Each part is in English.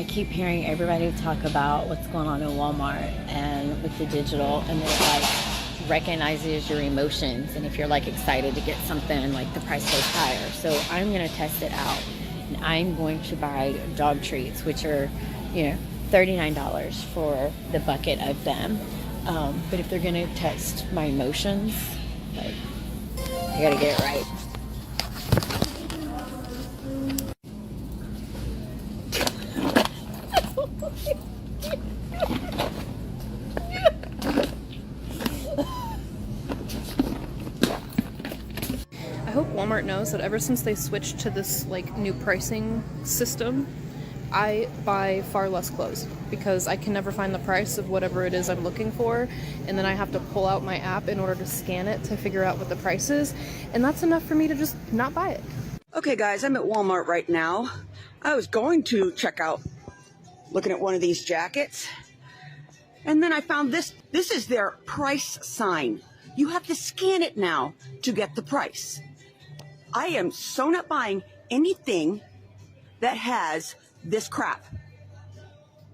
I keep hearing everybody talk about what's going on in Walmart and with the digital, and it like recognizes your emotions. And if you're like excited to get something, like the price goes higher. So I'm going to test it out. And I'm going to buy dog treats, which are, $39 for the bucket of them. But if they're going to test my emotions, like, I got to get it right. I hope Walmart knows that ever since they switched to this like new pricing system, I buy far less clothes because I can never find the price of whatever it is I'm looking for, and then I have to pull out my app in order to scan it to figure out what the price is, and that's enough for me to just not buy it. Okay guys, I'm at Walmart right now. I was going to check out looking at one of these jackets, and then I found this. This is their price sign. You have to scan it now to get the price. I am so not buying anything that has this crap.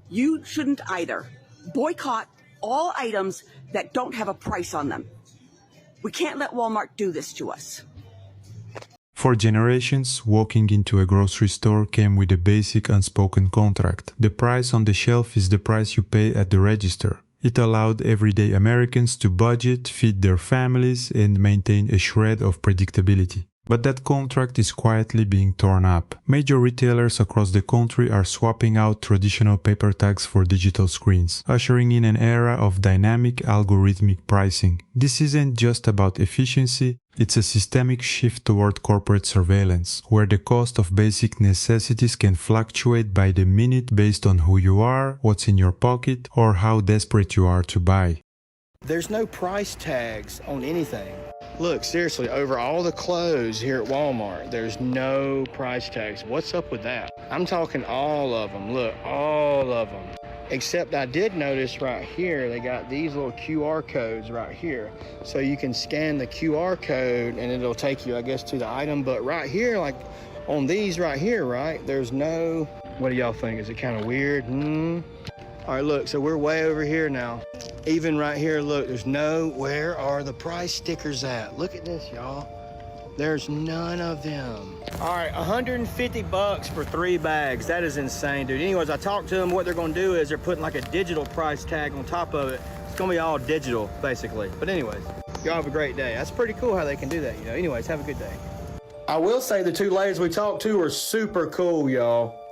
You shouldn't either. Boycott all items that don't have a price on them. We can't let Walmart do this to us. For generations, walking into a grocery store came with a basic unspoken contract. The price on the shelf is the price you pay at the register. It allowed everyday Americans to budget, feed their families, and maintain a shred of predictability. But that contract is quietly being torn up. Major retailers across the country are swapping out traditional paper tags for digital screens, ushering in an era of dynamic algorithmic pricing. This isn't just about efficiency, it's a systemic shift toward corporate surveillance, where the cost of basic necessities can fluctuate by the minute based on who you are, what's in your pocket, or how desperate you are to buy. There's no price tags on anything. Look, seriously, over all the clothes here at Walmart, there's no price tags. What's up with that? I'm talking all of them. Look, all of them. Except I did notice right here, they got these little QR codes right here. So you can scan the QR code and it'll take you, I guess, to the item. But right here, like on these right here, right, there's no, what do y'all think? Is it kind of weird? All right, look, so we're way over here now. Even right here, look, there's no, where are the price stickers at? Look at this, y'all. There's none of them. All right, 150 bucks for 3 bags. That is insane, dude. Anyways, I talked to them. What they're gonna do is they're putting like a digital price tag on top of it. It's gonna be all digital, basically. But anyways, y'all have a great day. That's pretty cool how they can do that, Anyways, have a good day. I will say the 2 ladies we talked to are super cool, y'all.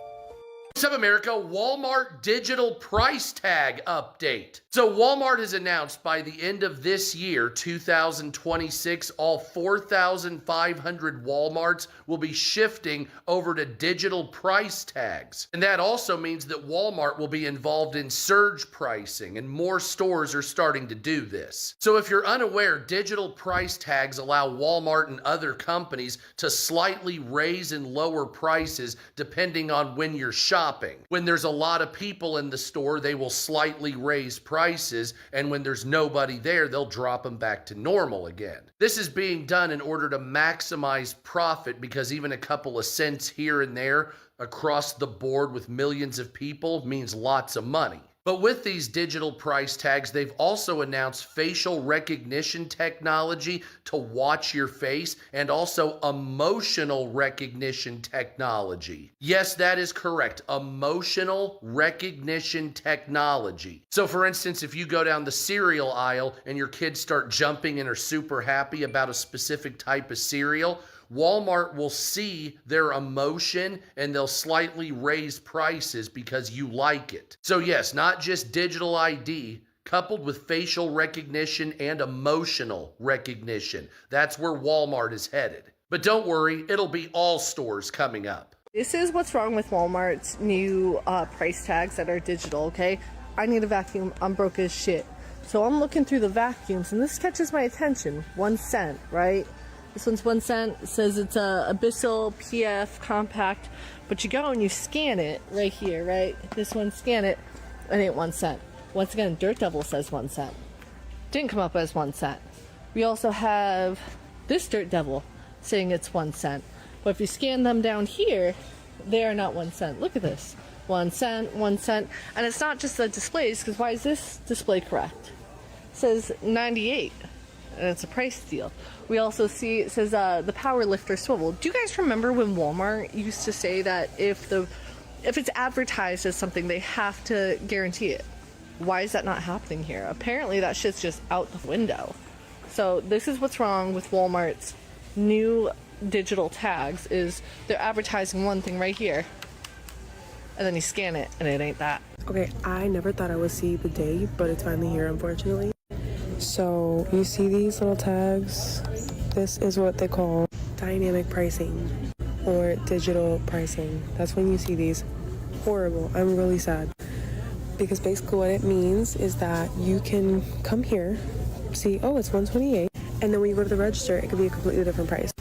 What's up, America? Walmart digital price tag update. So Walmart has announced by the end of this year, 2026, all 4,500 Walmarts will be shifting over to digital price tags. And that also means that Walmart will be involved in surge pricing, and more stores are starting to do this. So if you're unaware, digital price tags allow Walmart and other companies to slightly raise and lower prices depending on when you're shopping. When there's a lot of people in the store, they will slightly raise prices, and when there's nobody there, they'll drop them back to normal again. This is being done in order to maximize profit, because even a couple of cents here and there across the board with millions of people means lots of money. But with these digital price tags, they've also announced facial recognition technology to watch your face, and also emotional recognition technology. Yes, that is correct. Emotional recognition technology. So for instance, if you go down the cereal aisle and your kids start jumping and are super happy about a specific type of cereal, Walmart will see their emotion and they'll slightly raise prices because you like it. So yes, not just digital ID, coupled with facial recognition and emotional recognition. That's where Walmart is headed. But don't worry, it'll be all stores coming up. This is what's wrong with Walmart's new price tags that are digital, okay? I need a vacuum. I'm broke as shit. So I'm looking through the vacuums and this catches my attention. 1 cent, right? This one's 1 cent. It says it's a Abyssal PF compact, but you go and you scan it right here, right? This one, scan it, it ain't 1 cent. Once again, Dirt Devil says 1 cent. Didn't come up as 1 cent. We also have this Dirt Devil saying it's 1 cent. But if you scan them down here, they are not 1 cent. Look at this. 1 cent, 1 cent. And it's not just the displays, because why is this display correct? It says 98, and it's a price deal. We also see it says the power lifter swivel. Do you guys remember when Walmart used to say that if it's advertised as something, they have to guarantee it? Why is that not happening here? Apparently that shit's just out the window. So this is what's wrong with Walmart's new digital tags, is they're advertising one thing right here, and then you scan it and it ain't that. Okay, I never thought I would see the day, but it's finally here, unfortunately. So you see these little tags? This is what they call dynamic pricing or digital pricing. That's when you see these. Horrible. I'm really sad. Because basically what it means is that you can come here, see, oh, it's 128, and then when you go to the register, it could be a completely different price.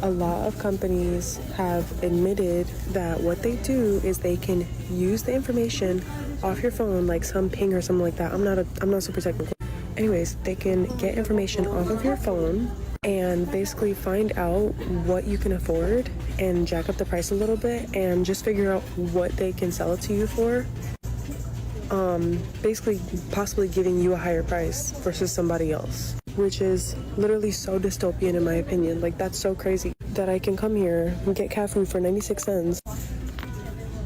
A lot of companies have admitted that what they do is they can use the information off your phone, like some ping or something like that. I'm not super technical. Anyways, they can get information off of your phone and basically find out what you can afford and jack up the price a little bit and just figure out what they can sell it to you for. Basically possibly giving you a higher price versus somebody else, which is literally so dystopian in my opinion. Like, that's so crazy that I can come here and get cat food for 96 cents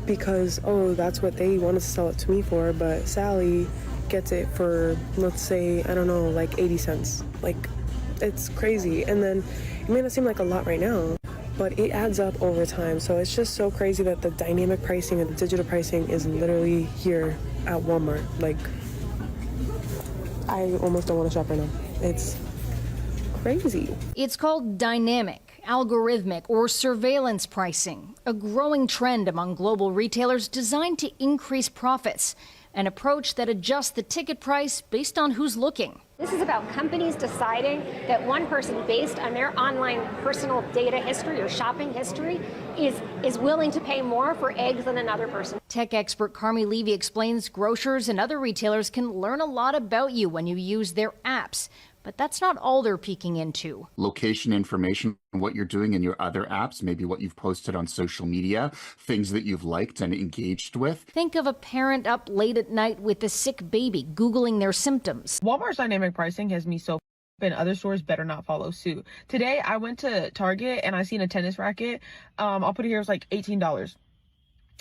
because, oh, that's what they wanted to sell it to me for, but Sally gets it for, let's say, I don't know, like 80 cents. Like, it's crazy. And then it may not seem like a lot right now, but it adds up over time. So it's just so crazy that the dynamic pricing and the digital pricing is literally here at Walmart. Like, I almost don't want to shop right now. It's crazy. It's called dynamic, algorithmic, or surveillance pricing, a growing trend among global retailers designed to increase profits, an approach that adjusts the ticket price based on who's looking. This is about companies deciding that one person, based on their online personal data history or shopping history, is willing to pay more for eggs than another person. Tech expert Carmi Levy explains grocers and other retailers can learn a lot about you when you use their apps. But that's not all they're peeking into. Location information, what you're doing in your other apps, maybe what you've posted on social media, things that you've liked and engaged with. Think of a parent up late at night with a sick baby, Googling their symptoms. Walmart's dynamic pricing has me so and other stores better not follow suit. Today, I went to Target and I seen a tennis racket. I'll put it here, it was like $18.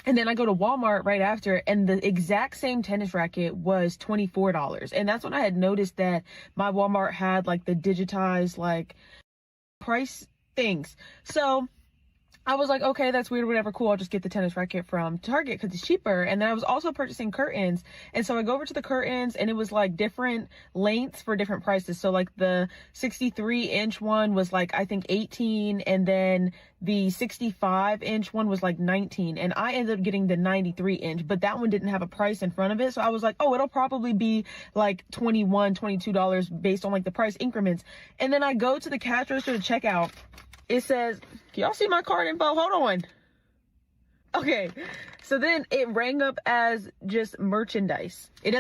And then I go to Walmart right after, and the exact same tennis racket was $24. And that's when I had noticed that my Walmart had like the digitized like price things. So I was like, okay, that's weird, whatever, cool. I'll just get the tennis racket from Target because it's cheaper. And then I was also purchasing curtains. And so I go over to the curtains and it was like different lengths for different prices. So like the 63-inch one was like, I think 18. And then the 65-inch one was like 19. And I ended up getting the 93-inch, but that one didn't have a price in front of it. So I was like, oh, it'll probably be like $21, $22 based on like the price increments. And then I go to the cash register to check out. It says, can y'all see my card info? Hold on. Okay, so then it rang up as just merchandise. It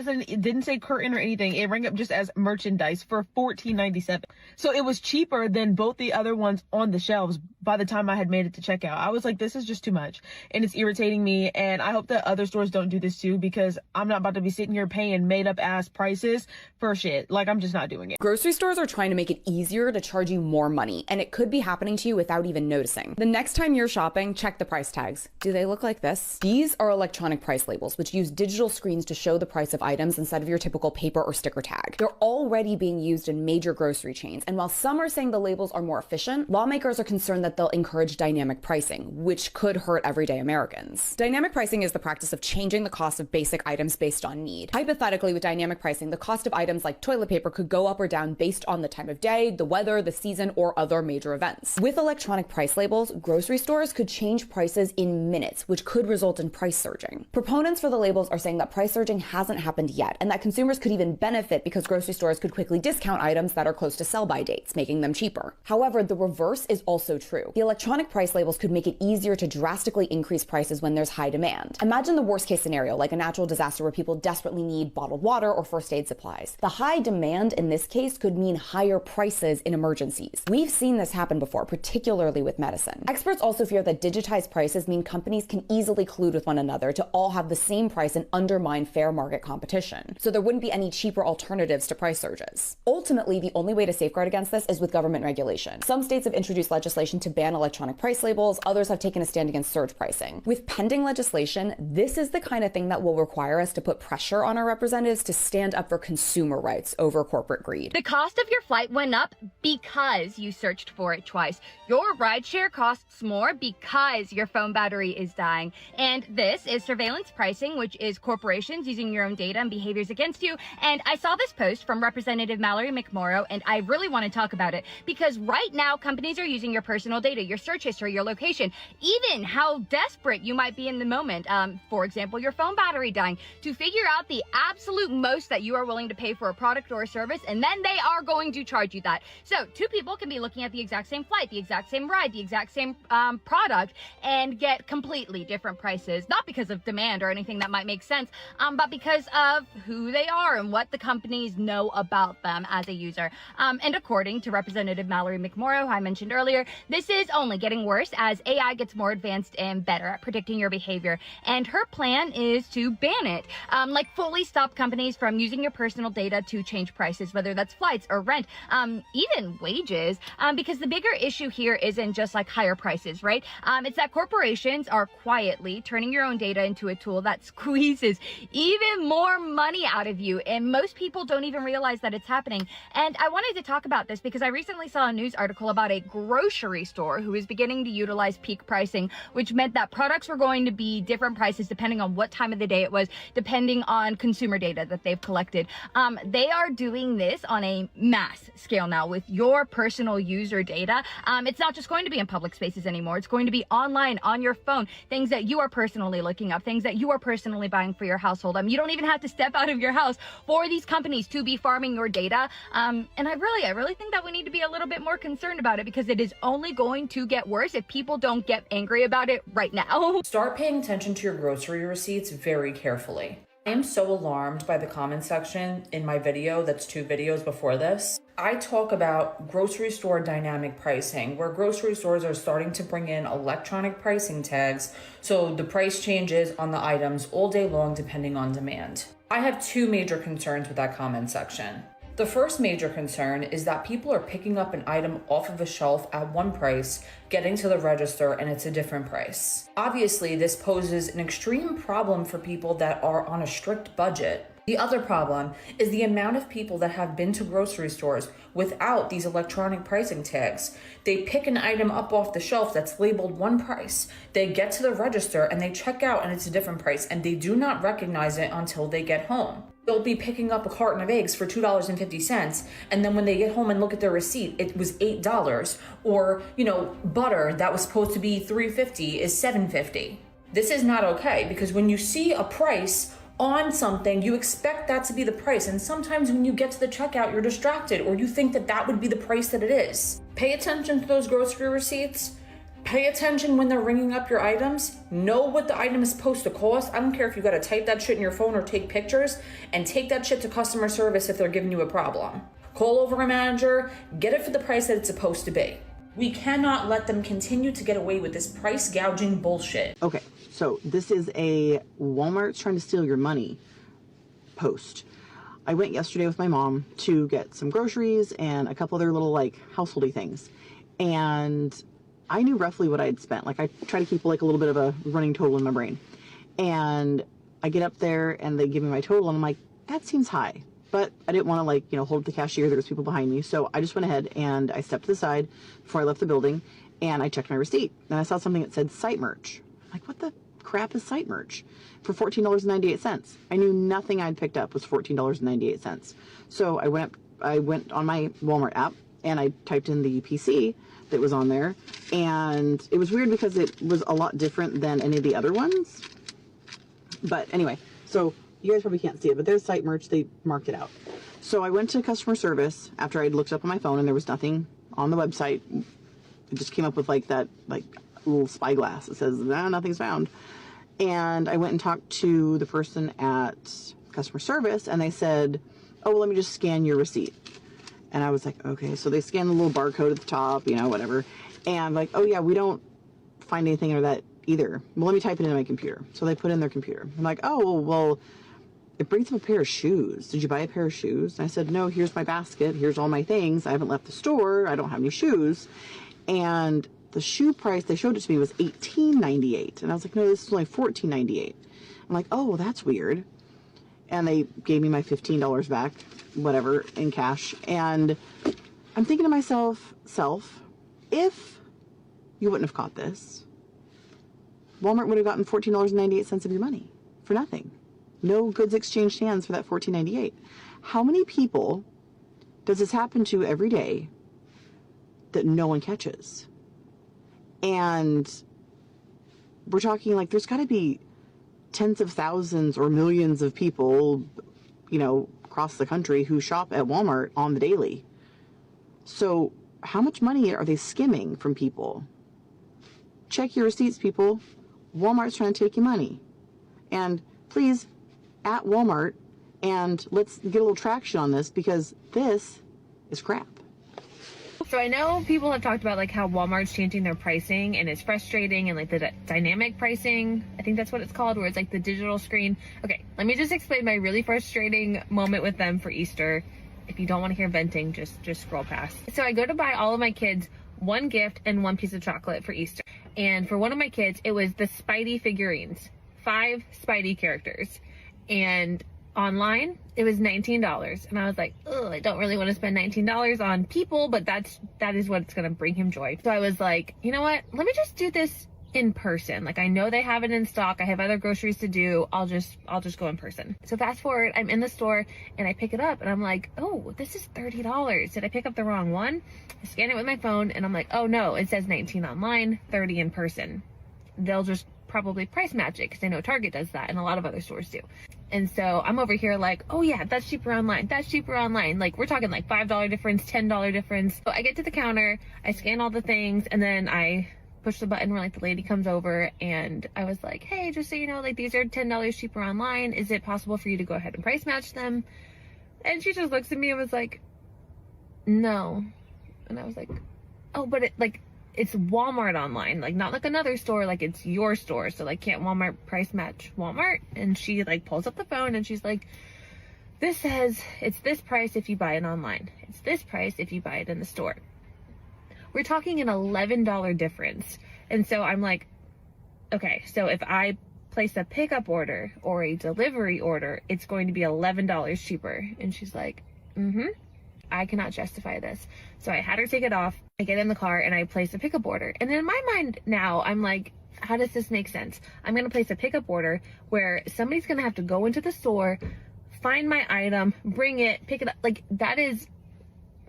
didn't say curtain or anything. It rang up just as merchandise for $14.97. So it was cheaper than both the other ones on the shelves by the time I had made it to checkout. I was like, this is just too much. And it's irritating me. And I hope that other stores don't do this too, because I'm not about to be sitting here paying made up ass prices for shit. Like, I'm just not doing it. Grocery stores are trying to make it easier to charge you more money, and it could be happening to you without even noticing. The next time you're shopping, check the price tags. Do they look like this? These are electronic price labels, which use digital screens to show the price of items instead of your typical paper or sticker tag. They're already being used in major grocery chains, and while some are saying the labels are more efficient, lawmakers are concerned that they'll encourage dynamic pricing, which could hurt everyday Americans. Dynamic pricing is the practice of changing the cost of basic items based on need. Hypothetically, with dynamic pricing, the cost of items like toilet paper could go up or down based on the time of day, the weather, the season, or other major events. With electronic price labels, grocery stores could change prices in minutes, which could result in price surging. Proponents for the labels are saying that price surging hasn't happened yet, and that consumers could even benefit because grocery stores could quickly discount items that are close to sell-by dates, making them cheaper. However, the reverse is also true. The electronic price labels could make it easier to drastically increase prices when there's high demand. Imagine the worst-case scenario, like a natural disaster where people desperately need bottled water or first aid supplies. The high demand in this case could mean higher prices in emergencies. We've seen this happen before, particularly with medicine. Experts also fear that digitized prices mean companies can easily collude collude with one another to all have the same price and undermine fair market competition. So there wouldn't be any cheaper alternatives to price surges. Ultimately, the only way to safeguard against this is with government regulation. Some states have introduced legislation to ban electronic price labels, others have taken a stand against surge pricing. With pending legislation, this is the kind of thing that will require us to put pressure on our representatives to stand up for consumer rights over corporate greed. The cost of your flight went up because you searched for it twice. Your rideshare costs more because your phone battery is dying. And this is surveillance pricing, which is corporations using your own data and behaviors against you. And I saw this post from Representative Mallory McMorrow, and I really want to talk about it because right now companies are using your personal data, your search history, your location, even how desperate you might be in the moment. For example, your phone battery dying, to figure out the absolute most that you are willing to pay for a product or a service, and then they are going to charge you that. So two people can be looking at the exact same flight, the exact same ride, the exact same product, and get completely different prices, not because of demand or anything that might make sense, but because of who they are and what the companies know about them as a user. And according to Representative Mallory McMorrow, who I mentioned earlier, this is only getting worse as AI gets more advanced and better at predicting your behavior. And her plan is to ban it, like fully stop companies from using your personal data to change prices, whether that's flights or rent, even wages, because the bigger issue here isn't just like higher prices, right? It's that corporations are quietly turning your own data into a tool that squeezes even more money out of you, and most people don't even realize that it's happening. And I wanted to talk about this because I recently saw a news article about a grocery store who is beginning to utilize peak pricing, which meant that products were going to be different prices depending on what time of the day it was, depending on consumer data that they've collected. They are doing this on a mass scale now with your personal user data. It's not just going to be in public spaces anymore. It's going to be online, on your phone, things that you are personally looking up, things that you are personally buying for your household. You don't even have to step out of your house for these companies to be farming your data. And I really think that we need to be a little bit more concerned about it because it is only going to get worse if people don't get angry about it right now. Start paying attention to your grocery receipts very carefully. I am so alarmed by the comment section in my video that's 2 videos before this. I talk about grocery store dynamic pricing, where grocery stores are starting to bring in electronic pricing tags, so the price changes on the items all day long depending on demand. I have 2 major concerns with that comment section. The first major concern is that people are picking up an item off of a shelf at one price, getting to the register, and it's a different price. Obviously, this poses an extreme problem for people that are on a strict budget. The other problem is the amount of people that have been to grocery stores without these electronic pricing tags. They pick an item up off the shelf that's labeled one price. They get to the register and they check out and it's a different price, and they do not recognize it until they get home. They'll be picking up a carton of eggs for $2.50, and then when they get home and look at their receipt, it was $8. Or, butter that was supposed to be $3.50 is $7.50. This is not okay, because when you see a price on something, you expect that to be the price, and sometimes when you get to the checkout, you're distracted, or you think that that would be the price that it is. Pay attention to those grocery receipts. Pay attention when they're ringing up your items. Know what the item is supposed to cost. I don't care if you gotta type that shit in your phone or take pictures, and take that shit to customer service if they're giving you a problem. Call over a manager, get it for the price that it's supposed to be. We cannot let them continue to get away with this price gouging bullshit. Okay, so this is a Walmart's trying to steal your money post. I went yesterday with my mom to get some groceries and a couple other little householdy things. And I knew roughly what I had spent. I try to keep a little bit of a running total in my brain. And I get up there and they give me my total and I'm like, that seems high. But I didn't want to hold up the cashier. There was people behind me. So I just went ahead and I stepped to the side before I left the building and I checked my receipt. And I saw something that said site merch. I'm like, what the crap is site merch? For $14.98. I knew nothing I'd picked up was $14.98. So I went on my Walmart app and I typed in the PC that was on there, and it was weird because it was a lot different than any of the other ones. But anyway, so you guys probably can't see it, but there's site merch. They marked it out. So I went to customer service after I'd looked up on my phone and there was nothing on the website. It just came up with that little spyglass that says nothing's found. And I went and talked to the person at customer service and they said, oh, well, let me just scan your receipt. And I was like, okay. So they scanned the little barcode at the top, whatever. And I'm like, oh yeah, we don't find anything under that either. Well, let me type it into my computer. So they put in their computer. I'm like, oh, well, it brings up a pair of shoes. Did you buy a pair of shoes? And I said, no, here's my basket. Here's all my things. I haven't left the store. I don't have any shoes. And the shoe price, they showed it to me, was $18.98. And I was like, no, this is only $14.98. I'm like, oh, well, that's weird. And they gave me my $15 back, whatever, in cash. And I'm thinking to myself, if you wouldn't have caught this, Walmart would have gotten $14.98 of your money for nothing. No goods exchanged hands for that $14.98. How many people does this happen to every day that no one catches? And we're talking like there's got to be tens of thousands or millions of people, you know, across the country who shop at Walmart on the daily. So how much money are they skimming from people? Check your receipts, people. Walmart's trying to take your money. And please, at Walmart, and let's get a little traction on this, because this is crap. So I know people have talked about like how Walmart's changing their pricing and it's frustrating, and like the dynamic pricing, I think that's what it's called, where it's like the digital screen. Okay, let me just explain my really frustrating moment with them for Easter. If you don't want to hear venting, just scroll past. So I go to buy all of my kids one gift and one piece of chocolate for Easter. And for one of my kids, it was the Spidey figurines, 5 Spidey characters. And online, it was $19. And I was like, oh, I don't really want to spend $19 on people, but that is what's going to bring him joy. So I was like, you know what? Let me just do this in person. Like, I know they have it in stock. I have other groceries to do. I'll just go in person. So fast forward, I'm in the store and I pick it up and I'm like, oh, this is $30. Did I pick up the wrong one? I scan it with my phone and I'm like, oh no, it says 19 online, 30 in person. They'll just probably price match it because I know Target does that and a lot of other stores do. And so I'm over here like, oh yeah, that's cheaper online. That's cheaper online. Like, we're talking like $5 difference, $10 difference. So I get to the counter, I scan all the things, and then I push the button where like the lady comes over, and I was like, hey, just so you know, like, these are $10 cheaper online. Is it possible for you to go ahead and price match them? And she just looks at me and was like, no. And I was like, oh, but it's Walmart online, like not like another store, like it's your store, so like can't Walmart price match Walmart? And she like pulls up the phone and she's like, this says it's this price if you buy it online. It's this price if you buy it in the store. We're talking an $11 difference. And so I'm like, okay, so if I place a pickup order or a delivery order, it's going to be $11 cheaper. And she's like, I cannot justify this. So I had her take it off. I get in the car and I place a pickup order. And in my mind now, I'm like, how does this make sense? I'm going to place a pickup order where somebody's going to have to go into the store, find my item, bring it, pick it up. Like, that is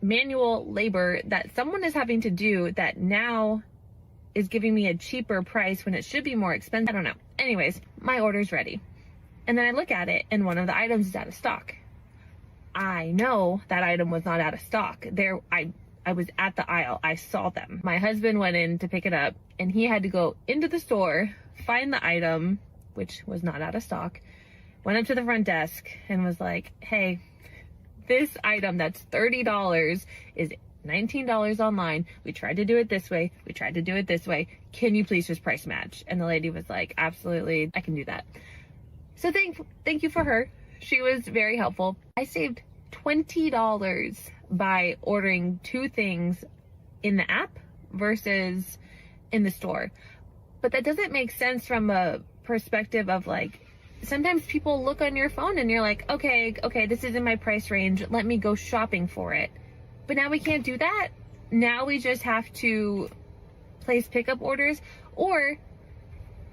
manual labor that someone is having to do that now is giving me a cheaper price when it should be more expensive. I don't know. Anyways, my order's ready. And then I look at it and one of the items is out of stock. I know that item was not out of stock. I was at the aisle. I saw them. My husband went in to pick it up and he had to go into the store, find the item, which was not out of stock, went up to the front desk and was like, hey, this item that's $30 is $19 online. We tried to do it this way. We tried to do it this way. Can you please just price match? And the lady was like, absolutely, I can do that. So thank you for her. She was very helpful. I saved $20 by ordering 2 things in the app versus in the store. But that doesn't make sense from a perspective of like, sometimes people look on your phone and you're like, okay, this is in my price range. Let me go shopping for it. But now we can't do that. Now we just have to place pickup orders or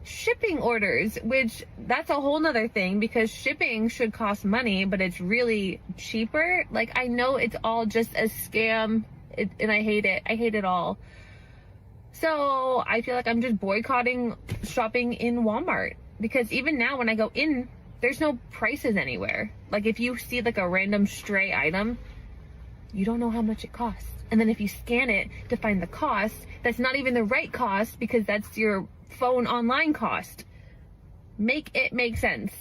shipping orders, which that's a whole nother thing because shipping should cost money, but it's really cheaper. Like, I know it's all just a scam and I hate it. I hate it all. So I feel like I'm just boycotting shopping in Walmart because even now when I go in, there's no prices anywhere. Like, if you see like a random stray item, you don't know how much it costs. And then if you scan it to find the cost, that's not even the right cost because that's your phone online cost. Make it make sense.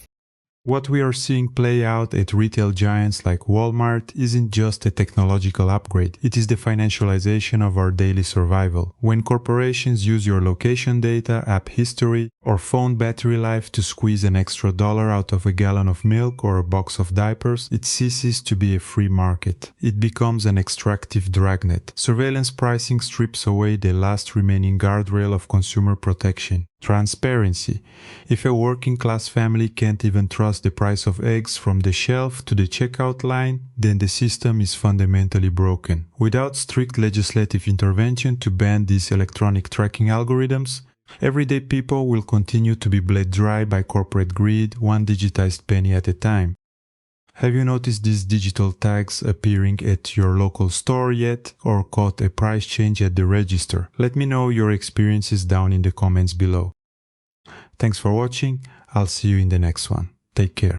What we are seeing play out at retail giants like Walmart isn't just a technological upgrade, it is the financialization of our daily survival. When corporations use your location data, app history, or phone battery life to squeeze an extra dollar out of a gallon of milk or a box of diapers, it ceases to be a free market. It becomes an extractive dragnet. Surveillance pricing strips away the last remaining guardrail of consumer protection. Transparency. If a working-class family can't even trust the price of eggs from the shelf to the checkout line, then the system is fundamentally broken. Without strict legislative intervention to ban these electronic tracking algorithms, everyday people will continue to be bled dry by corporate greed, one digitized penny at a time. Have you noticed these digital tags appearing at your local store yet, or caught a price change at the register? Let me know your experiences down in the comments below. Thanks for watching. I'll see you in the next one. Take care.